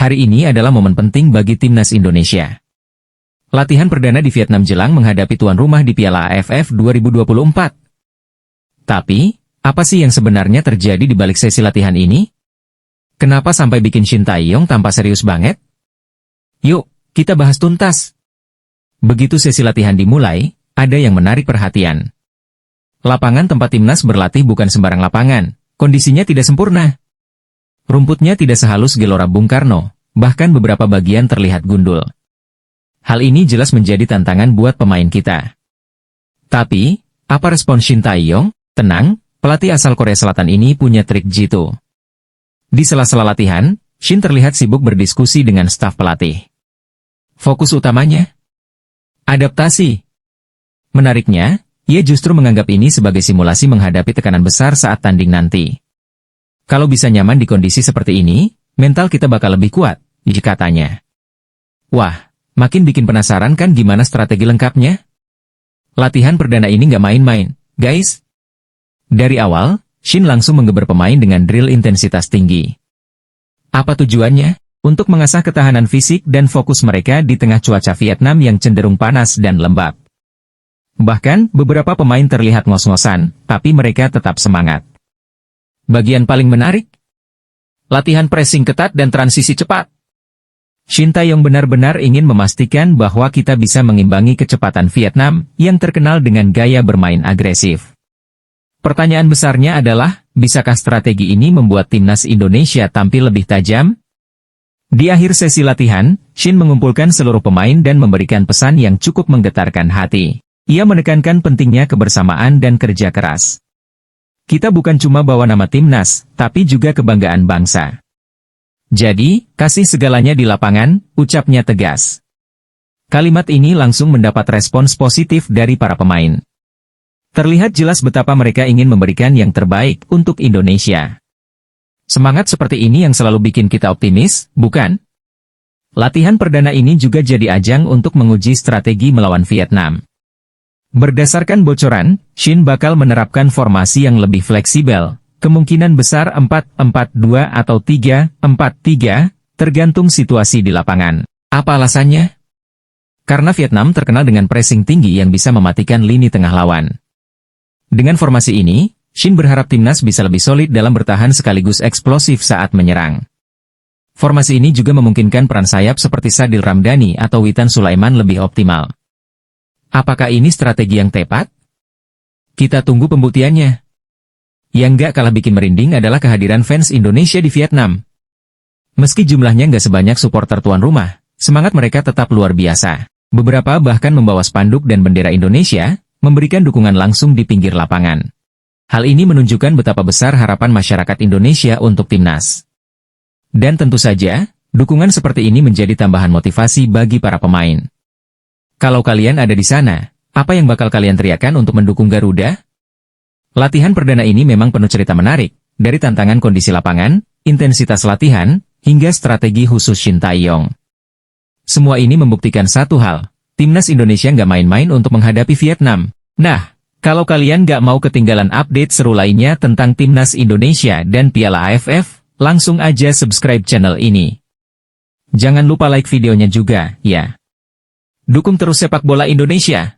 Hari ini adalah momen penting bagi timnas Indonesia. Latihan perdana di Vietnam jelang menghadapi tuan rumah di Piala AFF 2024. Tapi, apa sih yang sebenarnya terjadi di balik sesi latihan ini? Kenapa sampai bikin Shin Tae-yong tampak serius banget? Yuk, kita bahas tuntas. Begitu sesi latihan dimulai, ada yang menarik perhatian. Lapangan tempat timnas berlatih bukan sembarang lapangan, kondisinya tidak sempurna. Rumputnya tidak sehalus Gelora Bung Karno, bahkan beberapa bagian terlihat gundul. Hal ini jelas menjadi tantangan buat pemain kita. Tapi, apa respon Shin Tae-yong? Tenang, pelatih asal Korea Selatan ini punya trik jitu. Di sela-sela latihan, Shin terlihat sibuk berdiskusi dengan staf pelatih. Fokus utamanya? Adaptasi. Menariknya, ia justru menganggap ini sebagai simulasi menghadapi tekanan besar saat tanding nanti. Kalau bisa nyaman di kondisi seperti ini, mental kita bakal lebih kuat, katanya. Wah, makin bikin penasaran kan gimana strategi lengkapnya? Latihan perdana ini nggak main-main, guys. Dari awal, Shin langsung menggeber pemain dengan drill intensitas tinggi. Apa tujuannya? Untuk mengasah ketahanan fisik dan fokus mereka di tengah cuaca Vietnam yang cenderung panas dan lembab. Bahkan, beberapa pemain terlihat ngos-ngosan, tapi mereka tetap semangat. Bagian paling menarik? Latihan pressing ketat dan transisi cepat. Shin Tae-yong benar-benar ingin memastikan bahwa kita bisa mengimbangi kecepatan Vietnam yang terkenal dengan gaya bermain agresif. Pertanyaan besarnya adalah, bisakah strategi ini membuat timnas Indonesia tampil lebih tajam? Di akhir sesi latihan, Shin mengumpulkan seluruh pemain dan memberikan pesan yang cukup menggetarkan hati. Ia menekankan pentingnya kebersamaan dan kerja keras. Kita bukan cuma bawa nama timnas, tapi juga kebanggaan bangsa. Jadi, kasih segalanya di lapangan, ucapnya tegas. Kalimat ini langsung mendapat respons positif dari para pemain. Terlihat jelas betapa mereka ingin memberikan yang terbaik untuk Indonesia. Semangat seperti ini yang selalu bikin kita optimis, bukan? Latihan perdana ini juga jadi ajang untuk menguji strategi melawan Vietnam. Berdasarkan bocoran, Shin bakal menerapkan formasi yang lebih fleksibel, kemungkinan besar 4-4-2 atau 3-4-3, tergantung situasi di lapangan. Apa alasannya? Karena Vietnam terkenal dengan pressing tinggi yang bisa mematikan lini tengah lawan. Dengan formasi ini, Shin berharap timnas bisa lebih solid dalam bertahan sekaligus eksplosif saat menyerang. Formasi ini juga memungkinkan peran sayap seperti Sadil Ramdhani atau Witan Sulaiman lebih optimal. Apakah ini strategi yang tepat? Kita tunggu pembuktiannya. Yang nggak kalah bikin merinding adalah kehadiran fans Indonesia di Vietnam. Meski jumlahnya nggak sebanyak supporter tuan rumah, semangat mereka tetap luar biasa. Beberapa bahkan membawa spanduk dan bendera Indonesia, memberikan dukungan langsung di pinggir lapangan. Hal ini menunjukkan betapa besar harapan masyarakat Indonesia untuk timnas. Dan tentu saja, dukungan seperti ini menjadi tambahan motivasi bagi para pemain. Kalau kalian ada di sana, apa yang bakal kalian teriakan untuk mendukung Garuda? Latihan perdana ini memang penuh cerita menarik, dari tantangan kondisi lapangan, intensitas latihan, hingga strategi khusus Shin Tae-yong. Semua ini membuktikan satu hal, timnas Indonesia nggak main-main untuk menghadapi Vietnam. Nah, kalau kalian nggak mau ketinggalan update seru lainnya tentang timnas Indonesia dan Piala AFF, langsung aja subscribe channel ini. Jangan lupa like videonya juga, ya. Dukung terus sepak bola Indonesia.